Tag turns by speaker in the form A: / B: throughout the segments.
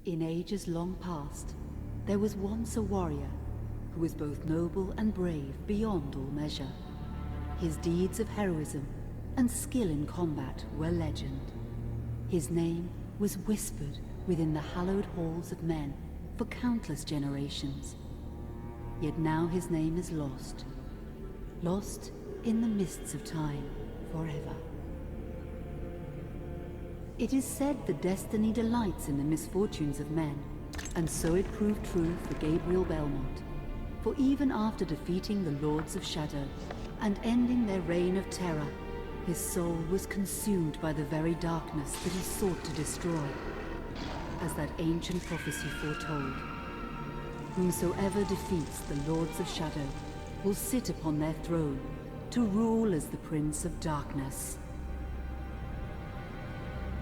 A: In ages long past, there was once a warrior who was both noble and brave beyond all measure. His deeds of heroism and skill in combat were legend. His name was whispered within the hallowed halls of men for countless generations. Yet now his name is lost, lost in the mists of time forever. It is said that destiny delights in the misfortunes of men, and so it proved true for Gabriel Belmont. For even after defeating the Lords of Shadow and ending their reign of terror, his soul was consumed by the very darkness that he sought to destroy. As that ancient prophecy foretold, whomsoever defeats the Lords of Shadow will sit upon their throne to rule as the Prince of Darkness.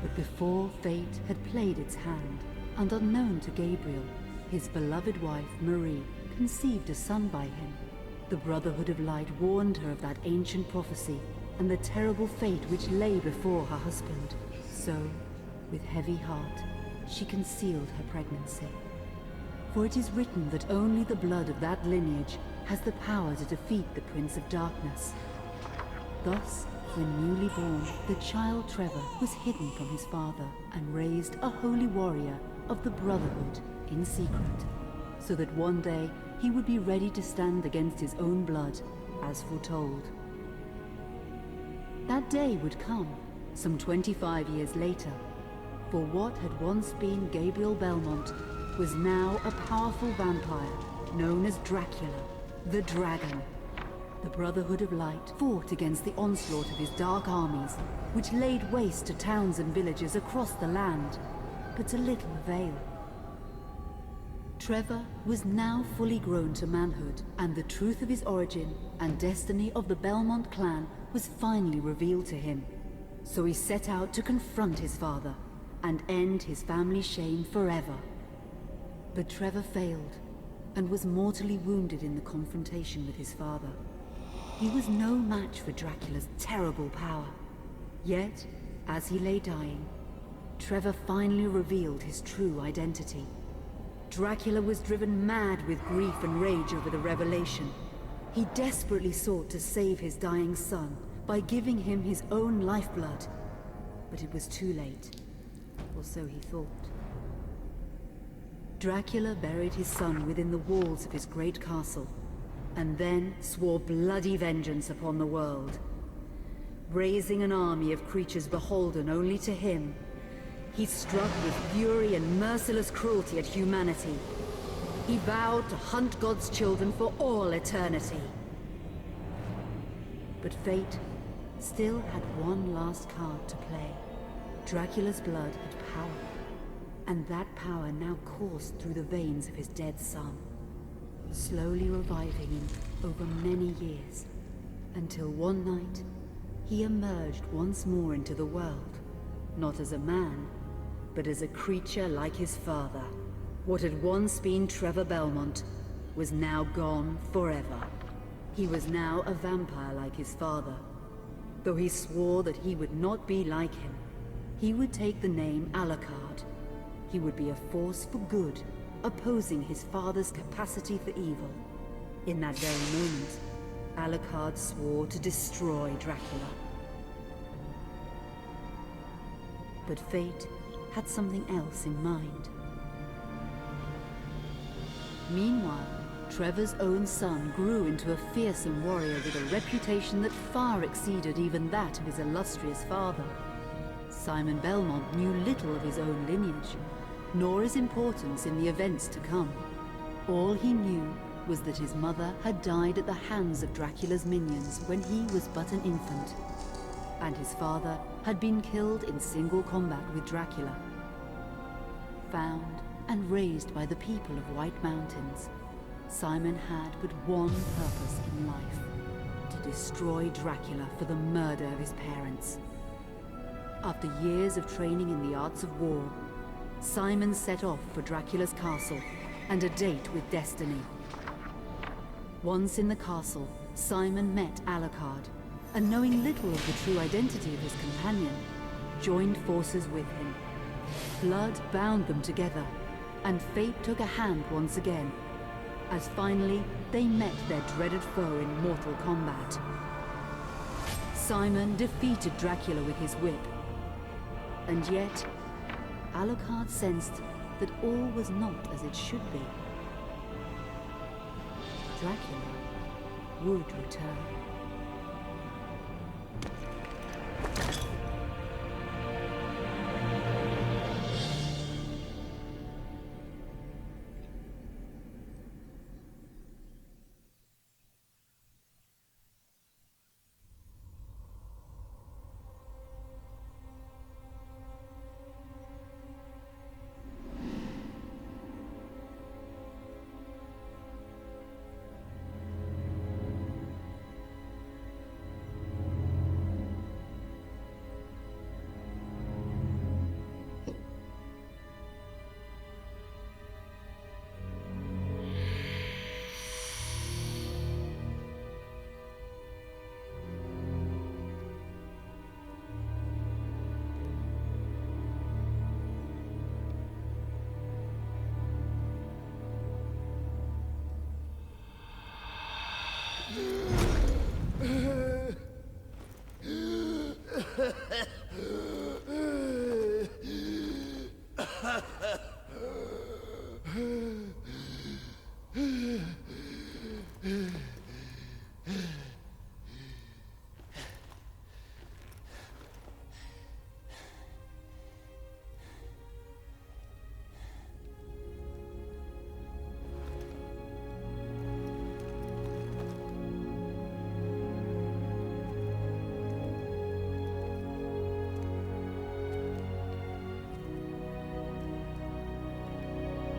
A: But before fate had played its hand, and unknown to Gabriel, his beloved wife Marie conceived a son by him. The Brotherhood of Light warned her of that ancient prophecy and the terrible fate which lay before her husband. So, with heavy heart, she concealed her pregnancy. For it is written that only the blood of that lineage has the power to defeat the Prince of Darkness. Thus, when newly born, the child Trevor was hidden from his father and raised a holy warrior of the Brotherhood in secret, so that one day he would be ready to stand against his own blood, as foretold. That day would come, some 25 years later, for what had once been Gabriel Belmont was now a powerful vampire known as Dracula, the Dragon. The Brotherhood of Light fought against the onslaught of his dark armies, which laid waste to towns and villages across the land, but to little avail. Trevor was now fully grown to manhood, and the truth of his origin and destiny of the Belmont clan was finally revealed to him. So he set out to confront his father and end his family's shame forever. But Trevor failed and was mortally wounded in the confrontation with his father. He was no match for Dracula's terrible power. Yet, as he lay dying, Trevor finally revealed his true identity. Dracula was driven mad with grief and rage over the revelation. He desperately sought to save his dying son by giving him his own lifeblood. But it was too late, or so he thought. Dracula buried his son within the walls of his great castle, and then swore bloody vengeance upon the world. Raising an army of creatures beholden only to him, he struck with fury and merciless cruelty at humanity. He vowed to hunt God's children for all eternity. But fate still had one last card to play. Dracula's blood had power, and that power now coursed through the veins of his dead son, slowly reviving him over many years, until one night he emerged once more into the world, not as a man, but as a creature like his father. What had once been Trevor Belmont was now gone forever. He was now a vampire like his father. Though he swore that he would not be like him, he would take the name Alucard. He would be a force for good, opposing his father's capacity for evil. In that very moment, Alucard swore to destroy Dracula. But fate had something else in mind. Meanwhile, Trevor's own son grew into a fearsome warrior with a reputation that far exceeded even that of his illustrious father. Simon Belmont knew little of his own lineage, nor his importance in the events to come. All he knew was that his mother had died at the hands of Dracula's minions when he was but an infant, and his father had been killed in single combat with Dracula. Found and raised by the people of White Mountains, Simon had but one purpose in life: to destroy Dracula for the murder of his parents. After years of training in the arts of war, Simon set off for Dracula's castle and a date with destiny. Once in the castle, Simon met Alucard, and knowing little of the true identity of his companion, joined forces with him. Blood bound them together, and fate took a hand once again, as finally they met their dreaded foe in mortal combat. Simon defeated Dracula with his whip, and yet Alucard sensed that all was not as it should be. Dracula would return.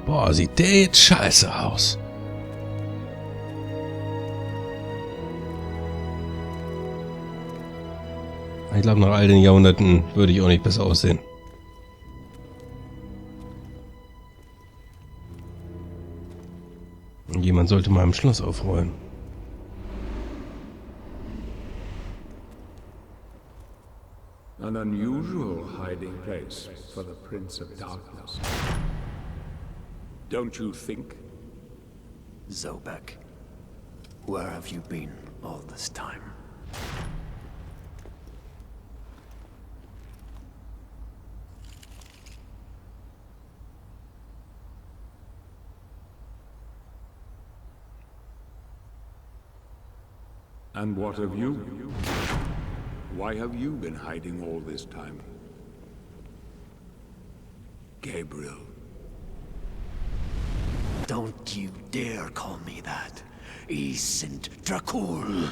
B: Boah, sieht der jetzt scheiße aus. Ich glaube, nach all den Jahrhunderten würde ich auch nicht besser aussehen. Jemand sollte mal im Schloss aufräumen.
C: An unusual hiding place for the Prince of Darkness. Don't you think?
D: Zobek, where have you been all this time?
C: And what of you? Why have you been hiding all this time? Gabriel.
D: Don't you dare call me that. I sind Dracul.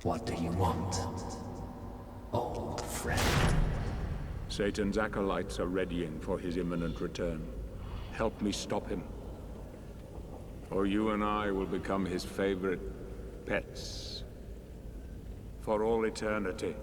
D: What do you want, old friend?
C: Satan's acolytes are readying for his imminent return. Help me stop him, or you and I will become his favorite pets for all eternity.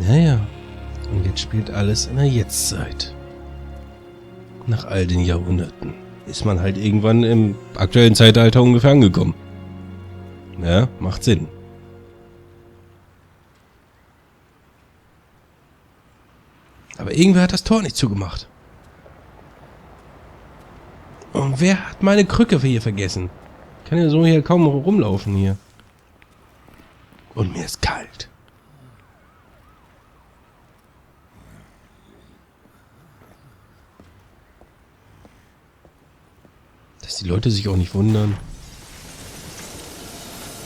B: Naja, und jetzt spielt alles in der Jetztzeit. Nach all den Jahrhunderten ist man halt irgendwann im aktuellen Zeitalter ungefähr angekommen. Ja, macht Sinn. Aber irgendwer hat das Tor nicht zugemacht. Und wer hat meine Krücke für hier vergessen? Ich kann ja so hier kaum rumlaufen hier. Und mir ist kalt. Dass die Leute sich auch nicht wundern.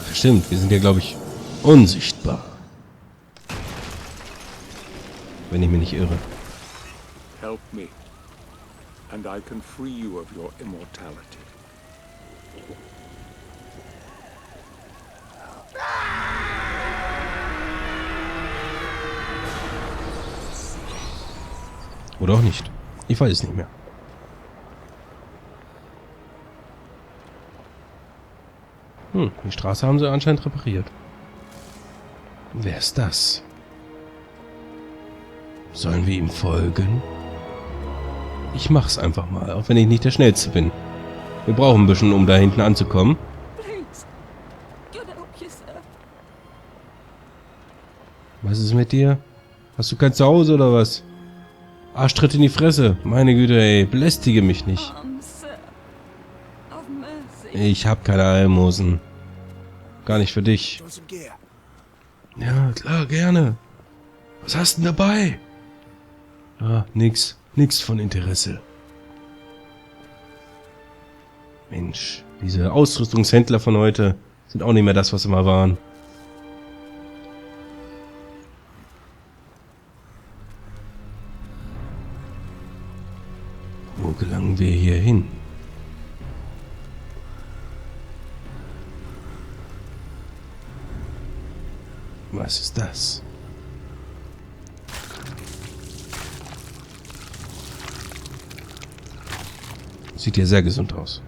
B: Ach, stimmt, wir sind ja, glaube ich, unsichtbar. Wenn ich mich nicht irre.
C: Help me, and I can free you of your immortality.
B: Oder auch nicht. Ich weiß es nicht mehr. Die Straße haben sie anscheinend repariert. Wer ist das? Sollen wir ihm folgen? Ich mach's einfach mal, auch wenn ich nicht der Schnellste bin. Wir brauchen ein bisschen, um da hinten anzukommen. Was ist mit dir? Hast du kein Zuhause oder was? Arschtritt in die Fresse. Meine Güte, ey. Belästige mich nicht. Ich hab keine Almosen. Gar nicht für dich. Ja, klar, gerne. Was hast du denn dabei? Ah, nix. Nix von Interesse. Mensch, diese Ausrüstungshändler von heute sind auch nicht mehr das, was sie mal waren. Wo gelangen wir hier hin? Was ist das? Sieht ja sehr gesund aus.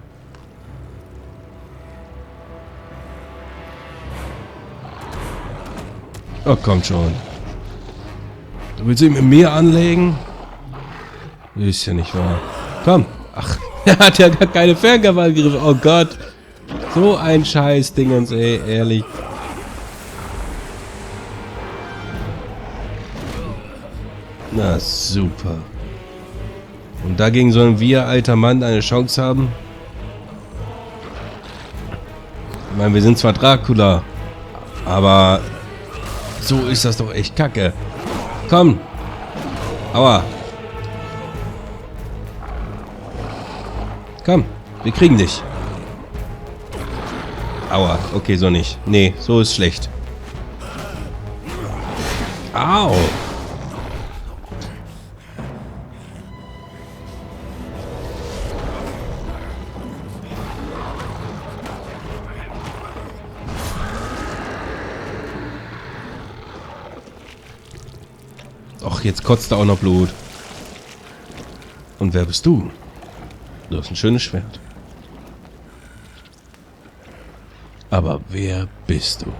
B: Oh, kommt schon. Du willst ihn mit mir anlegen? Ist ja nicht wahr. Komm. Ach, er hat ja gar keine Fernkampfangriffe. Oh Gott. So ein Scheiß-Dingens, ey, ehrlich. Na, super. Und dagegen sollen wir, alter Mann, eine Chance haben? Ich meine, wir sind zwar Dracula, aber so ist das doch echt kacke. Komm. Aua. Komm, wir kriegen dich. Aua, okay, so nicht. Nee, so ist schlecht. Au. Och, jetzt kotzt er auch noch Blut. Und wer bist du? Du hast ein schönes Schwert. Aber wer bist du?